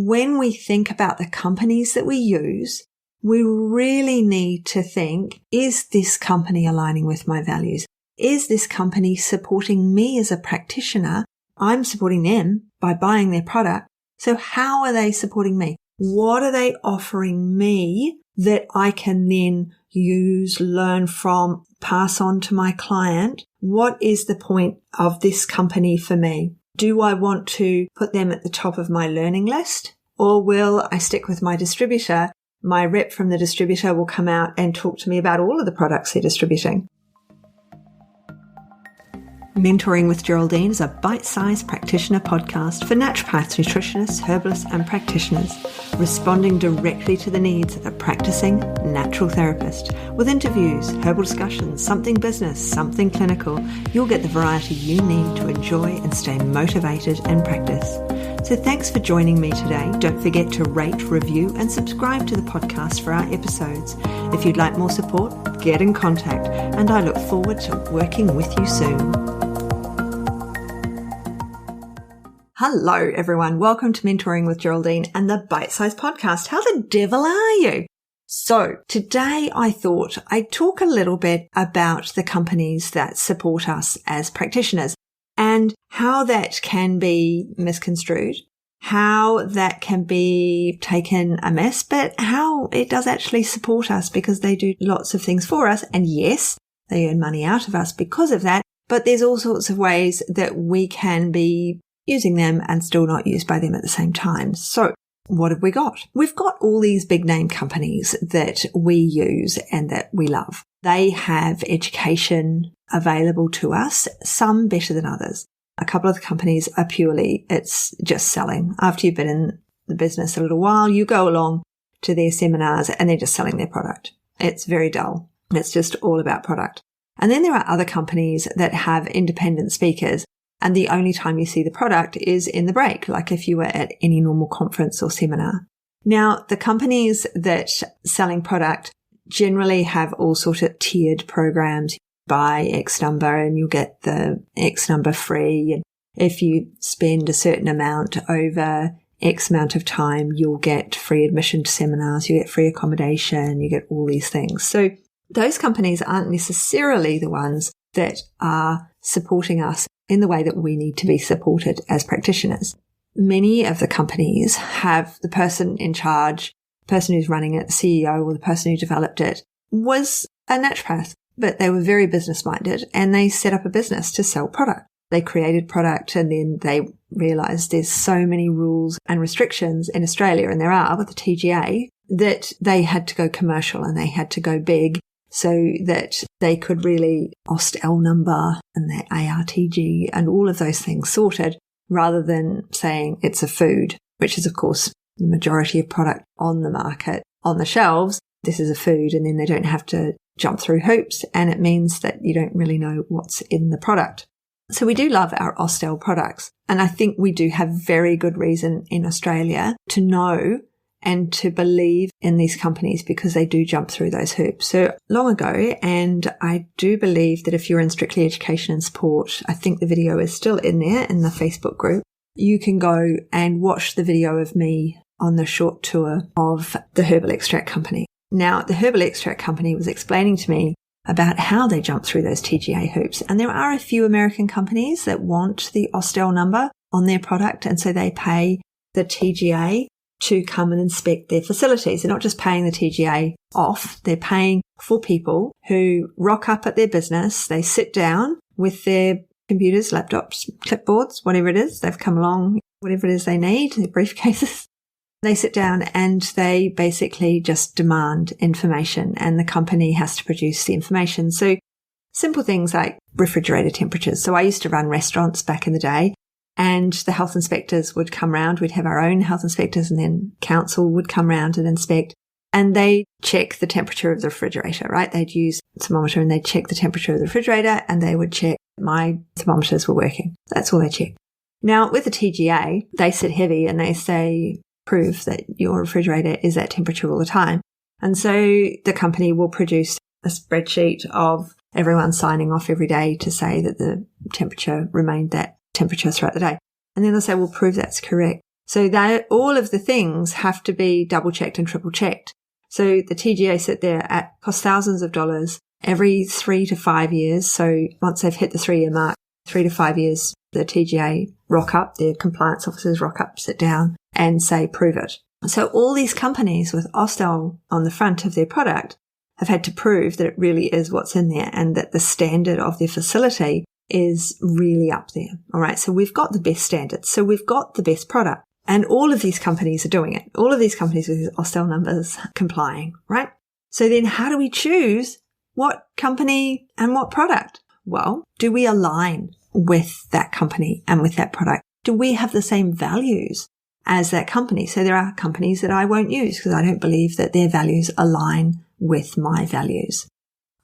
when we think about the companies that we use, we really need to think, is this company aligning with my values? Is this company supporting me as a practitioner? I'm supporting them by buying their product. So how are they supporting me? What are they offering me that I can then use, learn from, pass on to my client? What is the point of this company for me? Do I want to put them at the top of my learning list? Or will I stick with my distributor? My rep from the distributor will come out and talk to me about all of the products they're distributing. Mentoring with Geraldine is a bite-sized practitioner podcast for naturopaths, nutritionists, herbalists and practitioners, responding directly to the needs of a practicing natural therapist. With interviews, herbal discussions, something business, something clinical, you'll get the variety you need to enjoy and stay motivated in practice. So thanks for joining me today. Don't forget to rate, review and subscribe to the podcast for our episodes. If you'd like more support, get in contact and I look forward to working with you soon. Hello everyone, welcome to Mentoring with Geraldine and the Bite Size Podcast. How the devil are you? So today I thought I'd talk a little bit about the companies that support us as practitioners and how that can be misconstrued, how that can be taken amiss, but how it does actually support us because they do lots of things for us. And yes, they earn money out of us because of that, but there's all sorts of ways that we can be using them and still not used by them at the same time. So what have we got? We've got all these big name companies that we use and that we love. They have education available to us, some better than others. A couple of the companies are purely, it's just selling. After you've been in the business a little while, you go along to their seminars and they're just selling their product. It's very dull. It's just all about product. And then there are other companies that have independent speakers. And the only time you see the product is in the break, like if you were at any normal conference or seminar. Now, the companies that selling product generally have all sorts of tiered programs. Buy X number and you'll get the X number free. And if you spend a certain amount over X amount of time, you'll get free admission to seminars, you get free accommodation, you get all these things. So those companies aren't necessarily the ones that are supporting us in the way that we need to be supported as practitioners. Many of the companies have the person in charge, the person who's running it, the CEO or the person who developed it was a naturopath, but they were very business minded and they set up a business to sell product. They created product and then they realized there's so many rules and restrictions in Australia, and there are with the TGA, that they had to go commercial and they had to go big so that they could really OST-L number and their ARTG and all of those things sorted, rather than saying it's a food, which is of course the majority of product on the market, on the shelves. This is a food, and then they don't have to jump through hoops, and it means that you don't really know what's in the product. So we do love our OST-L products, and I think we do have very good reason in Australia to know and to believe in these companies because they do jump through those hoops. So long ago, and I do believe that if you're in Strictly Education and Sport, I think the video is still in there in the Facebook group, you can go and watch the video of me on the short tour of the Herbal Extract Company. Now, the Herbal Extract Company was explaining to me about how they jump through those TGA hoops. And there are a few American companies that want the OST-L number on their product, and so they pay the TGA to come and inspect their facilities. They're not just paying the TGA off, they're paying for people who rock up at their business, they sit down with their computers, laptops, clipboards, whatever it is, they've come along, whatever it is they need, their briefcases. They sit down and they basically just demand information, and the company has to produce the information. So simple things like refrigerator temperatures. So I used to run restaurants back in the day, and the health inspectors would come round. We'd have our own health inspectors, and then council would come round and inspect, and they check the temperature of the refrigerator, right? They'd use a thermometer and they'd check the temperature of the refrigerator, and they would check my thermometers were working. That's all they check. Now with the TGA, they sit heavy and they say, prove that your refrigerator is at temperature all the time. And so the company will produce a spreadsheet of everyone signing off every day to say that the temperature remained that temperature throughout the day. And then they'll say, well, prove that's correct. So all of the things have to be double checked and triple checked. So the TGA sit there cost thousands of dollars every 3 to 5 years. So once they've hit the 3-year mark, 3 to 5 years, the TGA rock up, their compliance officers rock up, sit down and say, prove it. So all these companies with Austell on the front of their product have had to prove that it really is what's in there and that the standard of their facility is really up there. All right. So we've got the best standards. So we've got the best product, and all of these companies are doing it. All of these companies with these Austell numbers complying, right? So then how do we choose what company and what product? Well, do we align with that company and with that product? Do we have the same values as that company? So there are companies that I won't use because I don't believe that their values align with my values.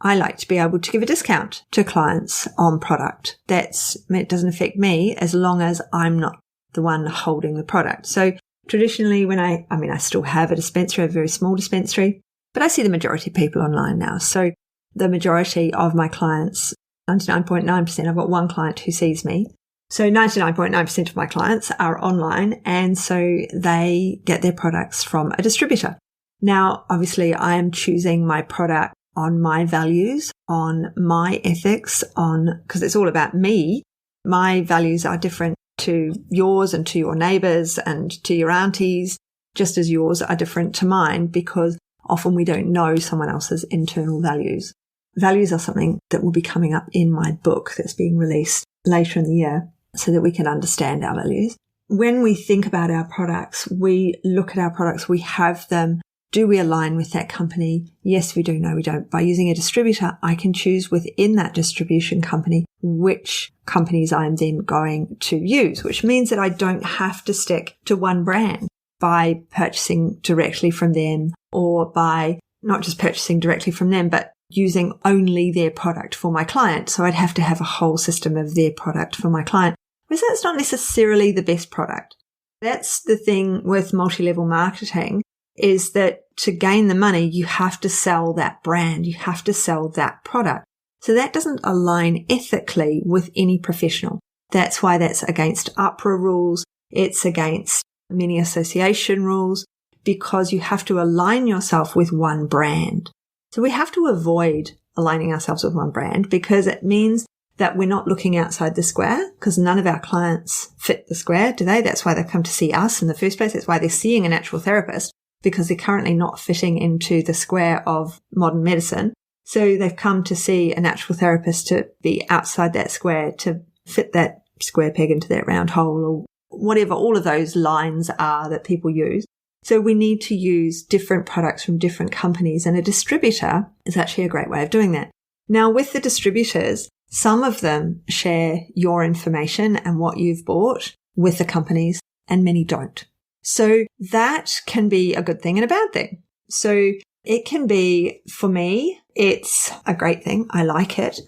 I like to be able to give a discount to clients on product. It doesn't affect me as long as I'm not the one holding the product. So traditionally I still have a dispensary, a very small dispensary, but I see the majority of people online now. So the majority of my clients, 99.9%, I've got one client who sees me. So 99.9% of my clients are online, and so they get their products from a distributor. Now, obviously, I am choosing my product on my values, on my ethics, because it's all about me. My values are different to yours and to your neighbors and to your aunties, just as yours are different to mine, because often we don't know someone else's internal values. Values are something that will be coming up in my book that's being released later in the year so that we can understand our values. When we think about our products, we look at our products, we have them. Do we align with that company? Yes, we do. No, we don't. By using a distributor, I can choose within that distribution company which companies I am then going to use, which means that I don't have to stick to one brand by purchasing directly from them, or by not just purchasing directly from them, but using only their product for my client. So I'd have to have a whole system of their product for my client, because that's not necessarily the best product. That's the thing with multi-level marketing, is that to gain the money, you have to sell that brand. You have to sell that product. So that doesn't align ethically with any professional. That's why that's against APRA rules. It's against many association rules, because you have to align yourself with one brand. So we have to avoid aligning ourselves with one brand, because it means that we're not looking outside the square, because none of our clients fit the square, do they? That's why they come to see us in the first place. That's why they're seeing a natural therapist, because they're currently not fitting into the square of modern medicine. So they've come to see a natural therapist to be outside that square, to fit that square peg into that round hole, or whatever all of those lines are that people use. So we need to use different products from different companies, and a distributor is actually a great way of doing that. Now, with the distributors, some of them share your information and what you've bought with the companies, and many don't. So that can be a good thing and a bad thing. So it can be, for me, it's a great thing. I like it.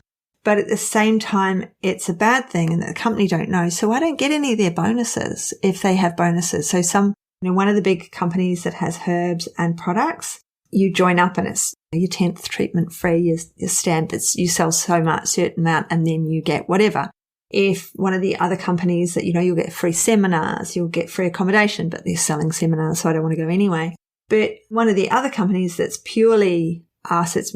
But at the same time, it's a bad thing, and the company don't know. So I don't get any of their bonuses if they have bonuses. So one of the big companies that has herbs and products, you join up and it's your 10th treatment free, your standards, you sell so much, certain amount, and then you get whatever. If one of the other companies that, you'll get free seminars, you'll get free accommodation, but they're selling seminars, so I don't want to go anyway. But one of the other companies that's purely us, it's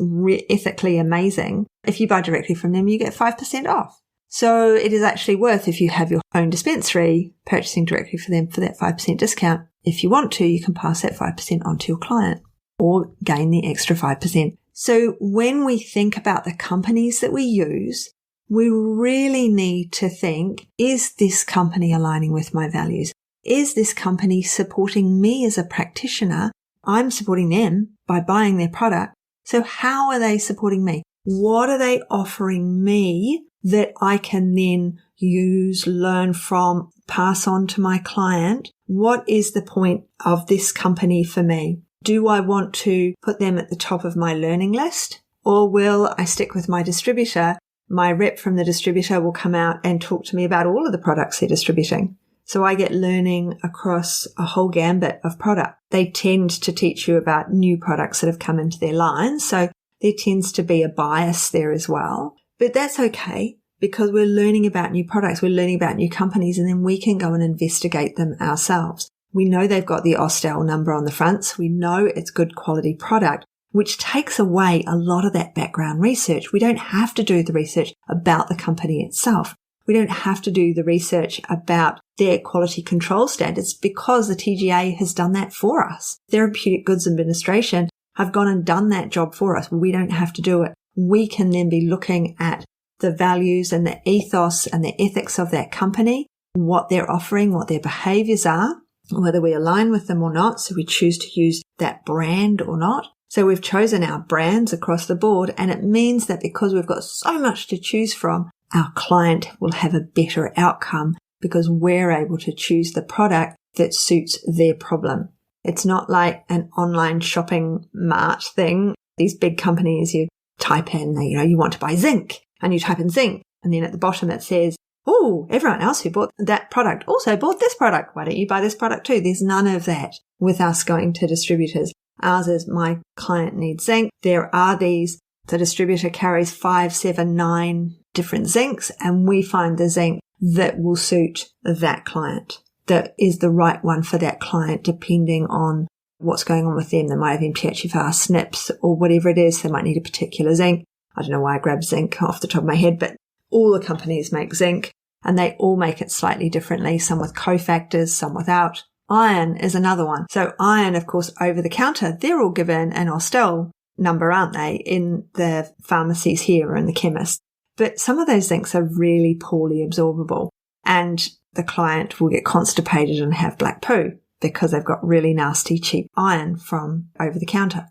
ethically amazing. If you buy directly from them, you get 5% off. So it is actually worth, if you have your own dispensary, purchasing directly for them for that 5% discount. If you want to, you can pass that 5% on to your client or gain the extra 5%. So when we think about the companies that we use, we really need to think, is this company aligning with my values? Is this company supporting me as a practitioner? I'm supporting them by buying their product. So how are they supporting me? What are they offering me that I can then use, learn from, pass on to my client? What is the point of this company for me? Do I want to put them at the top of my learning list, or will I stick with my distributor? My rep from the distributor will come out and talk to me about all of the products they're distributing. So I get learning across a whole gambit of product. They tend to teach you about new products that have come into their line. So there tends to be a bias there as well. But that's okay, because we're learning about new products. We're learning about new companies, and then we can go and investigate them ourselves. We know they've got the Austell number on the fronts. We know it's good quality product, which takes away a lot of that background research. We don't have to do the research about the company itself. We don't have to do the research about their quality control standards because the TGA has done that for us. Therapeutic Goods Administration have gone and done that job for us. We don't have to do it. We can then be looking at the values and the ethos and the ethics of that company, what they're offering, what their behaviors are, whether we align with them or not. So we choose to use that brand or not. So we've chosen our brands across the board, and it means that because we've got so much to choose from, our client will have a better outcome because we're able to choose the product that suits their problem. It's not like an online shopping mart thing. These big companies, you type in, you want to buy zinc, and you type in zinc, and then at the bottom it says, oh, everyone else who bought that product also bought this product. Why don't you buy this product too? There's none of that with us going to distributors. Ours is my client needs zinc. There are these. The distributor carries 5, 7, 9 different zincs, and we find the zinc that will suit that client, that is the right one for that client, depending on what's going on with them. They might have MTHFR, SNPs, or whatever it is. They might need a particular zinc. I don't know why I grabbed zinc off the top of my head, but all the companies make zinc, and they all make it slightly differently, some with cofactors, some without. Iron is another one. So iron, of course, over the counter, they're all given an Austell number, aren't they, in the pharmacies here or in the chemists. But some of those zincs are really poorly absorbable, and the client will get constipated and have black poo because they've got really nasty, cheap iron from over the counter.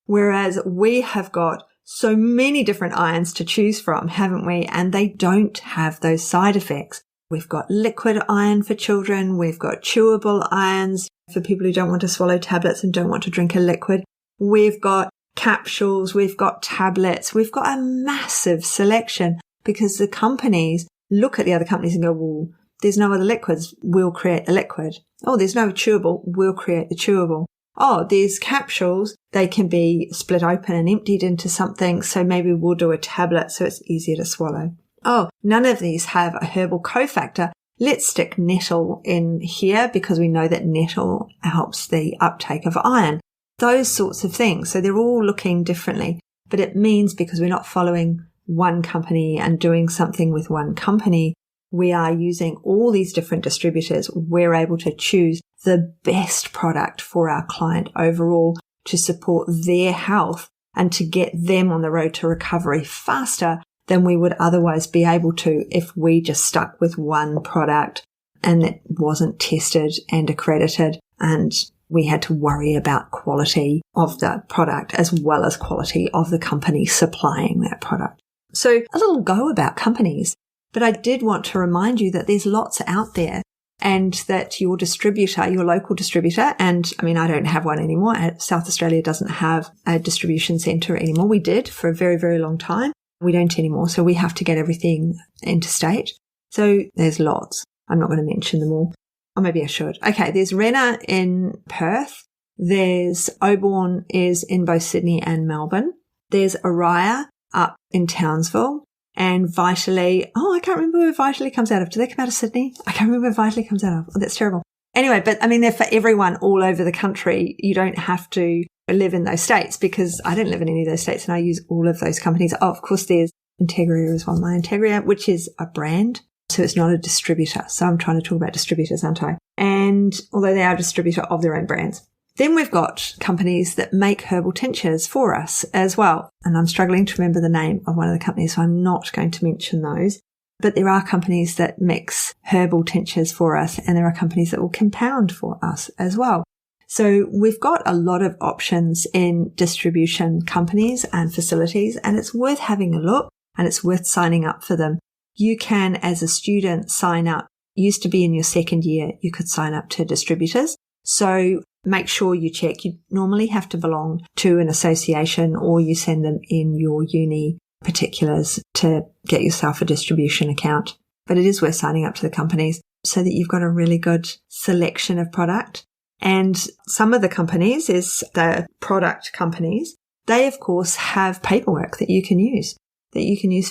Whereas we have got so many different irons to choose from, haven't we? And they don't have those side effects. We've got liquid iron for children. We've got chewable irons for people who don't want to swallow tablets and don't want to drink a liquid. We've got capsules. We've got tablets. We've got a massive selection because the companies look at the other companies and go, well, there's no other liquids. We'll create the liquid. Oh, there's no chewable. We'll create the chewable. Oh, there's capsules. They can be split open and emptied into something. So maybe we'll do a tablet so it's easier to swallow. Oh, none of these have a herbal cofactor. Let's stick nettle in here because we know that nettle helps the uptake of iron. Those sorts of things. So they're all looking differently. But it means because we're not following one company and doing something with one company, we are using all these different distributors. We're able to choose the best product for our client overall to support their health and to get them on the road to recovery faster than we would otherwise be able to if we just stuck with one product and it wasn't tested and accredited, and we had to worry about quality of the product as well as quality of the company supplying that product. So a little go about companies, but I did want to remind you that there's lots out there and that your distributor, your local distributor, and I mean, I don't have one anymore. South Australia doesn't have a distribution centre anymore. We did for a very, very long time. We don't anymore, so we have to get everything interstate. So there's lots. I'm not going to mention them all. Or maybe I should. Okay, there's Renner in Perth. There's Oborne is in both Sydney and Melbourne. There's Araya up in Townsville. And Vitally, I can't remember where Vitally comes out of. Do they come out of Sydney? I can't remember where Vitally comes out of. Oh, that's terrible. Anyway, but I mean, they're for everyone all over the country. You don't have to live in those states because I don't live in any of those states and I use all of those companies. Oh, of course, there's Integria as well. My Integria, which is a brand. So it's not a distributor. So I'm trying to talk about distributors, aren't I? And although they are a distributor of their own brands. Then we've got companies that make herbal tinctures for us as well. And I'm struggling to remember the name of one of the companies, so I'm not going to mention those. But there are companies that mix herbal tinctures for us, and there are companies that will compound for us as well. So we've got a lot of options in distribution companies and facilities, and it's worth having a look and it's worth signing up for them. You can, as a student, sign up. Used to be in your second year, you could sign up to distributors. So make sure you check. You normally have to belong to an association or you send them in your uni particulars to get yourself a distribution account. But it is worth signing up to the companies so that you've got a really good selection of product. And some of the companies is the product companies. They, of course, have paperwork that you can use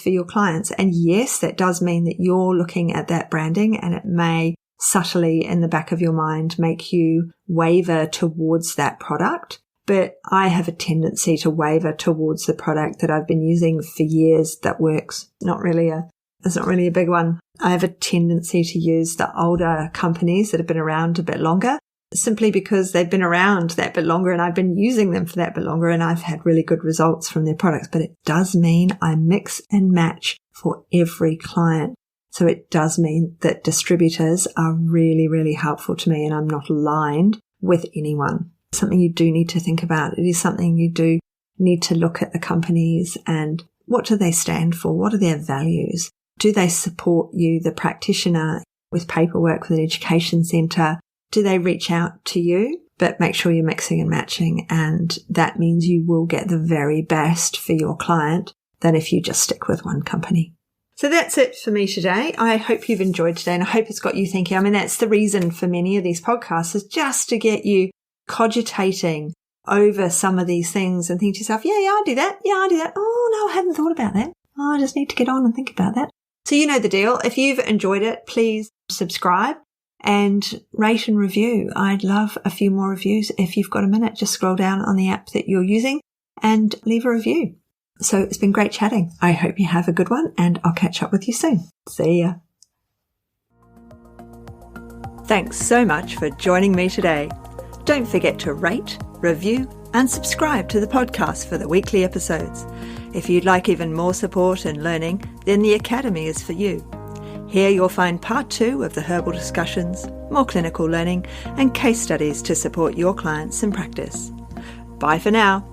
for your clients. And yes, that does mean that you're looking at that branding and it may subtly in the back of your mind make you waver towards that product. But I have a tendency to waver towards the product that I've been using for years that works. It's not really a big one. I have a tendency to use the older companies that have been around a bit longer, simply because they've been around that bit longer and I've been using them for that bit longer and I've had really good results from their products. But it does mean I mix and match for every client. So it does mean that distributors are really, really helpful to me and I'm not aligned with anyone. Something you do need to think about. It is something you do need to look at the companies and what do they stand for? What are their values? Do they support you, the practitioner, with paperwork with an education centre? Do they reach out to you? But make sure you're mixing and matching, and that means you will get the very best for your client than if you just stick with one company. So that's it for me today. I hope you've enjoyed today and I hope it's got you thinking. I mean, that's the reason for many of these podcasts, is just to get you cogitating over some of these things and think to yourself, yeah, I do that. Yeah, I do that. Oh, no, I hadn't thought about that. Oh, I just need to get on and think about that. So you know the deal. If you've enjoyed it, please subscribe and rate and review. I'd love a few more reviews. If you've got a minute, just scroll down on the app that you're using and leave a review. So it's been great chatting. I hope you have a good one and I'll catch up with you soon. See ya. Thanks so much for joining me today. Don't forget to rate, review and subscribe to the podcast for the weekly episodes. If you'd like even more support and learning, then the Academy is for you. Here you'll find part 2 of the herbal discussions, more clinical learning and case studies to support your clients in practice. Bye for now.